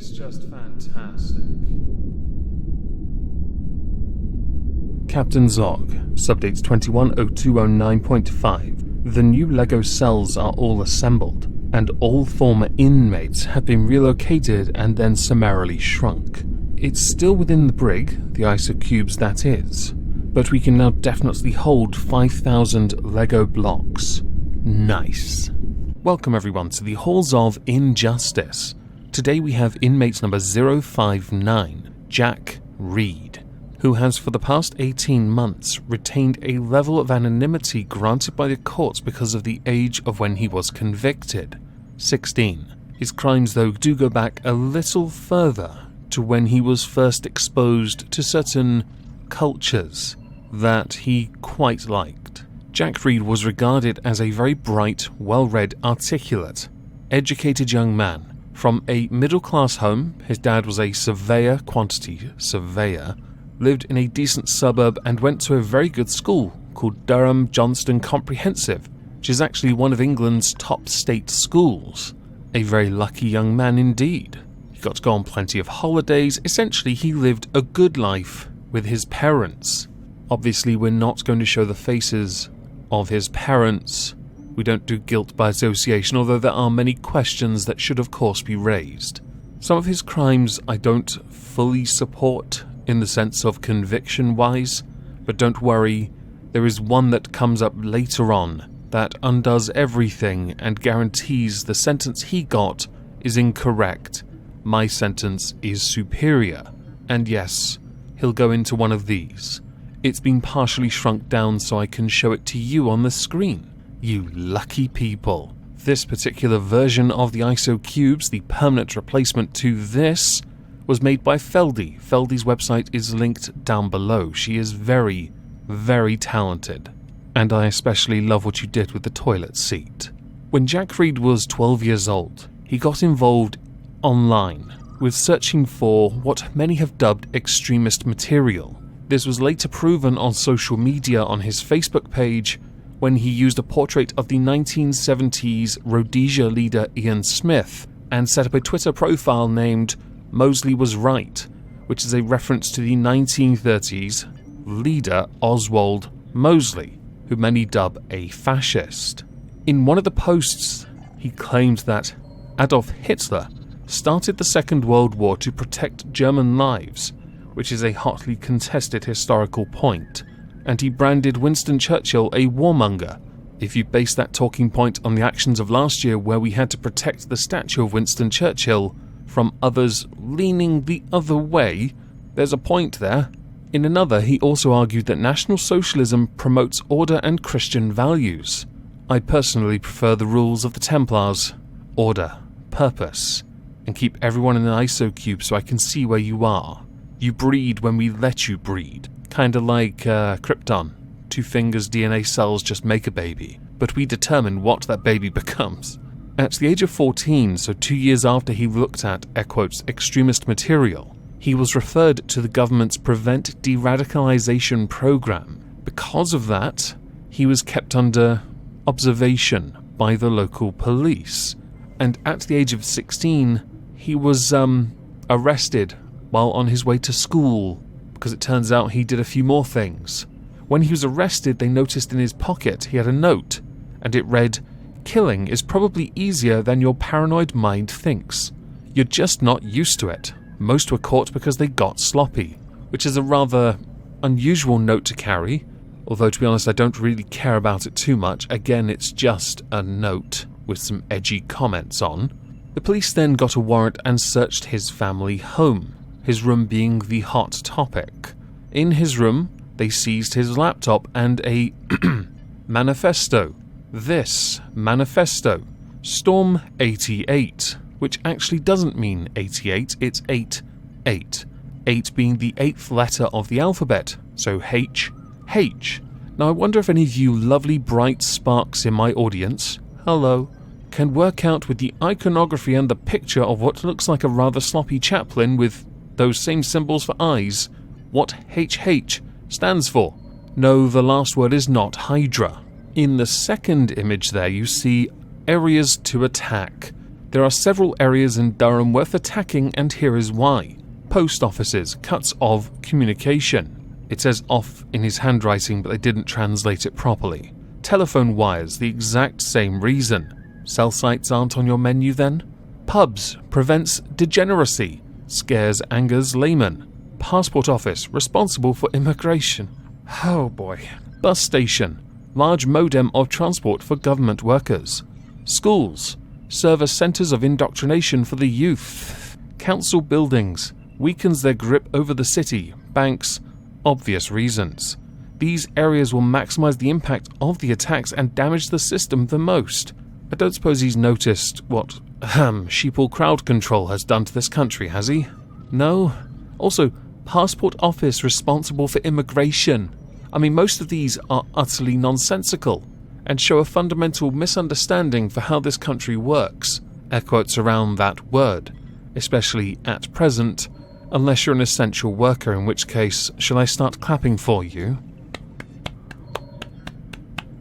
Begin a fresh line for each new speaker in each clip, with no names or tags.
is just fantastic. Captain's log, subdates 210209.5. The new LEGO cells are all assembled, and all former inmates have been relocated and then summarily shrunk. It's still within the brig, the ISO cubes that is, but we can now definitely hold 5,000 LEGO blocks. Nice. Welcome everyone to the Halls of Injustice. Today we have inmate number 059, Jack Reed, who has for the past 18 months retained a level of anonymity granted by the courts because of the age of when he was convicted, 16. His crimes though do go back a little further to when he was first exposed to certain cultures that he quite liked. Jack Reed was regarded as a very bright, well-read, articulate, educated young man from a middle-class home. His dad was a surveyor, quantity surveyor, lived in a decent suburb and went to a very good school called Durham Johnston Comprehensive, which is actually one of England's top state schools. A very lucky young man indeed. He got to go on plenty of holidays. Essentially, he lived a good life with his parents. Obviously, we're not going to show the faces of his parents. We don't do guilt by association, although there are many questions that should of course be raised. Some of his crimes I don't fully support in the sense of conviction-wise, but don't worry, there is one that comes up later on that undoes everything and guarantees the sentence he got is incorrect. My sentence is superior. And yes, he'll go into one of these. It's been partially shrunk down so I can show it to you on the screen. You lucky people. This particular version of the ISO cubes, the permanent replacement to this, was made by Feldy. Feldy's website is linked down below. She is very, very talented. And I especially love what you did with the toilet seat. When Jack Reed was 12 years old, he got involved online with searching for what many have dubbed extremist material. This was later proven on social media on his Facebook page when he used a portrait of the 1970s Rhodesia leader Ian Smith and set up a Twitter profile named Mosley Was Right, which is a reference to the 1930s leader Oswald Mosley, who many dub a fascist. In one of the posts, he claimed that Adolf Hitler started the Second World War to protect German lives, which is a hotly contested historical point, and he branded Winston Churchill a warmonger. If you base that talking point on the actions of last year where we had to protect the statue of Winston Churchill from others leaning the other way, there's a point there. In another, he also argued that National Socialism promotes order and Christian values. I personally prefer the rules of the Templars: order, purpose, and keep everyone in an ISO cube so I can see where you are. You breed when we let you breed. Kinda like Krypton. 2 fingers DNA cells just make a baby, but we determine what that baby becomes. At the age of 14, so 2 years after he looked at, air quotes, extremist material, he was referred to the government's Prevent De-Radicalization program. Because of that, he was kept under observation by the local police. And at the age of 16, he was arrested while on his way to school, because it turns out he did a few more things. When he was arrested, they noticed in his pocket he had a note, and it read, "Killing is probably easier than your paranoid mind thinks. You're just not used to it. Most were caught because they got sloppy," which is a rather unusual note to carry, although to be honest I don't really care about it too much. Again, it's just a note with some edgy comments on. The police then got a warrant and searched his family home, his room being the hot topic. In his room, they seized his laptop and a manifesto. This manifesto, Storm 88, which actually doesn't mean 88, it's 8. 8 being the 8th letter of the alphabet, so H. Now I wonder if any of you lovely bright sparks in my audience, hello, can work out with the iconography and the picture of what looks like a rather sloppy chaplain with those same symbols for eyes, what HH stands for. No, the last word is not Hydra. In the second image there you see areas to attack. There are several areas in Durham worth attacking, and here is why. Post offices, cuts of communication. It says off in his handwriting, but they didn't translate it properly. Telephone wires, the exact same reason. Cell sites aren't on your menu then? Pubs, prevents degeneracy. Scares, angers laymen. Passport office, responsible for immigration. Oh boy. Bus station, large modem of transport for government workers. Schools, serve as centres of indoctrination for the youth. Council buildings, weakens their grip over the city. Banks, obvious reasons. These areas will maximise the impact of the attacks and damage the system the most. I don't suppose he's noticed what, sheeple crowd control has done to this country, has he? No? Also, passport office responsible for immigration. I mean, most of these are utterly nonsensical and show a fundamental misunderstanding for how this country works. Air quotes around that word, especially at present, unless you're an essential worker, in which case, shall I start clapping for you?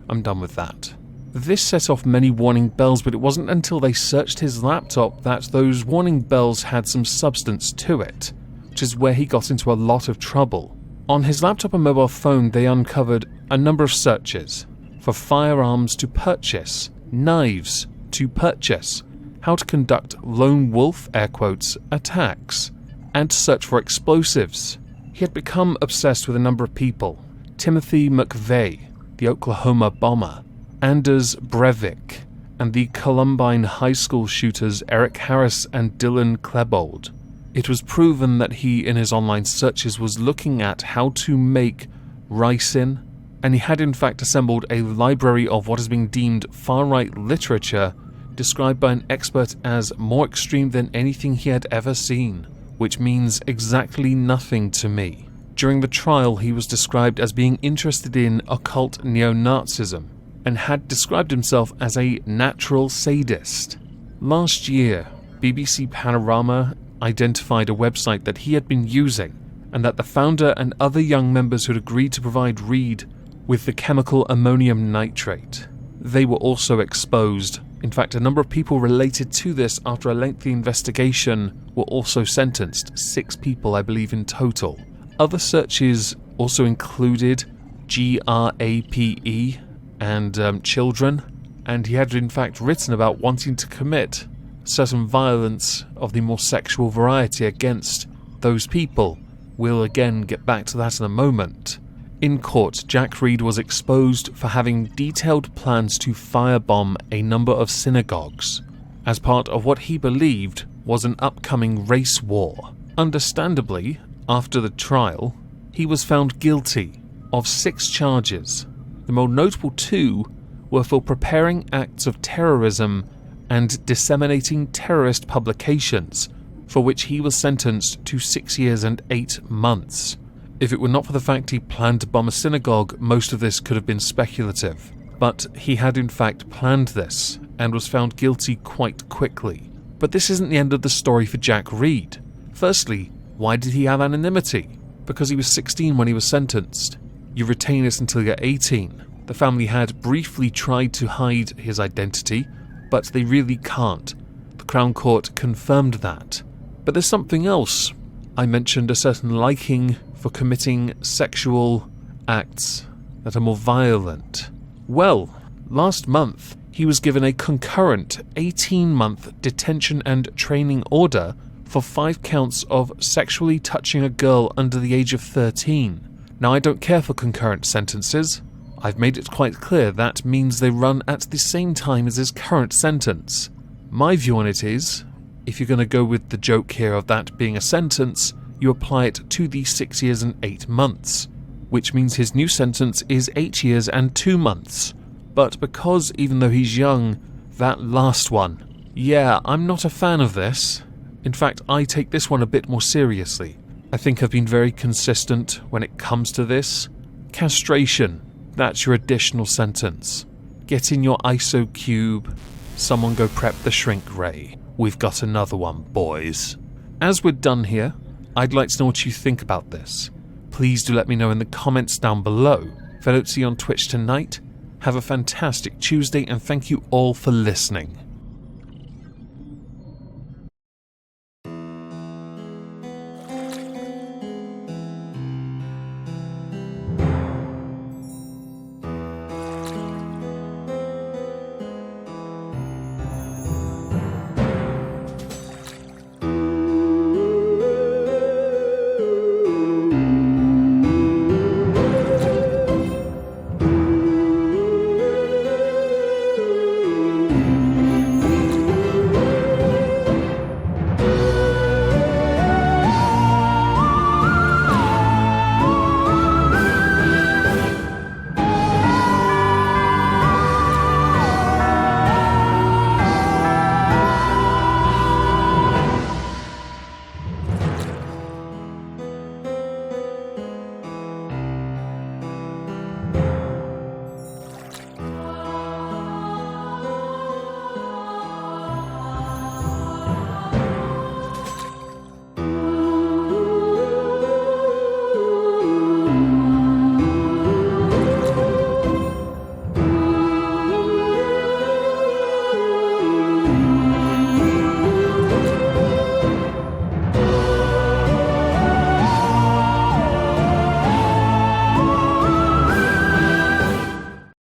I'm done with that. This set off many warning bells, but it wasn't until they searched his laptop that those warning bells had some substance to it, which is where he got into a lot of trouble. On his laptop and mobile phone, they uncovered a number of searches for firearms to purchase, knives to purchase, how to conduct lone wolf, air quotes, attacks, and to search for explosives. He had become obsessed with a number of people. Timothy McVeigh, the Oklahoma bomber, Anders Breivik, and the Columbine high school shooters Eric Harris and Dylan Klebold. It was proven that he, in his online searches, was looking at how to make ricin, and he had in fact assembled a library of what is being deemed far-right literature, described by an expert as more extreme than anything he had ever seen, which means exactly nothing to me. During the trial, he was described as being interested in occult neo-Nazism, and had described himself as a natural sadist. Last year, BBC Panorama identified a website that he had been using, and that the founder and other young members had agreed to provide Reed with the chemical ammonium nitrate. They were also exposed. In fact, a number of people related to this after a lengthy investigation were also sentenced, 6 people I believe in total. Other searches also included GRAPE and children, and he had in fact written about wanting to commit certain violence of the more sexual variety against those people. We'll again get back to that in a moment. In court, Jack Reed was exposed for having detailed plans to firebomb a number of synagogues as part of what he believed was an upcoming race war. Understandably, after the trial, he was found guilty of 6 charges. The more notable 2 were for preparing acts of terrorism and disseminating terrorist publications, for which he was sentenced to 6 years and 8 months. If it were not for the fact he planned to bomb a synagogue, most of this could have been speculative. But he had in fact planned this, and was found guilty quite quickly. But this isn't the end of the story for Jack Reed. Firstly, why did he have anonymity? Because he was 16 when he was sentenced. You retain this until you're 18. The family had briefly tried to hide his identity, but they really can't. The Crown Court confirmed that. But there's something else. I mentioned a certain liking for committing sexual acts that are more violent. Well, last month, he was given a concurrent 18-month detention and training order for 5 counts of sexually touching a girl under the age of 13. Now, I don't care for concurrent sentences. I've made it quite clear that means they run at the same time as his current sentence. My view on it is, if you're going to go with the joke here of that being a sentence, you apply it to the 6 years and 8 months, which means his new sentence is 8 years and 2 months. But because, even though he's young, that last one, yeah, I'm not a fan of this. In fact, I take this one a bit more seriously. I think I've been very consistent when it comes to this. Castration, that's your additional sentence. Get in your ISO cube, someone go prep the shrink ray. We've got another one, boys. As we're done here, I'd like to know what you think about this. Please do let me know in the comments down below. If I don't see you on Twitch tonight, have a fantastic Tuesday and thank you all for listening.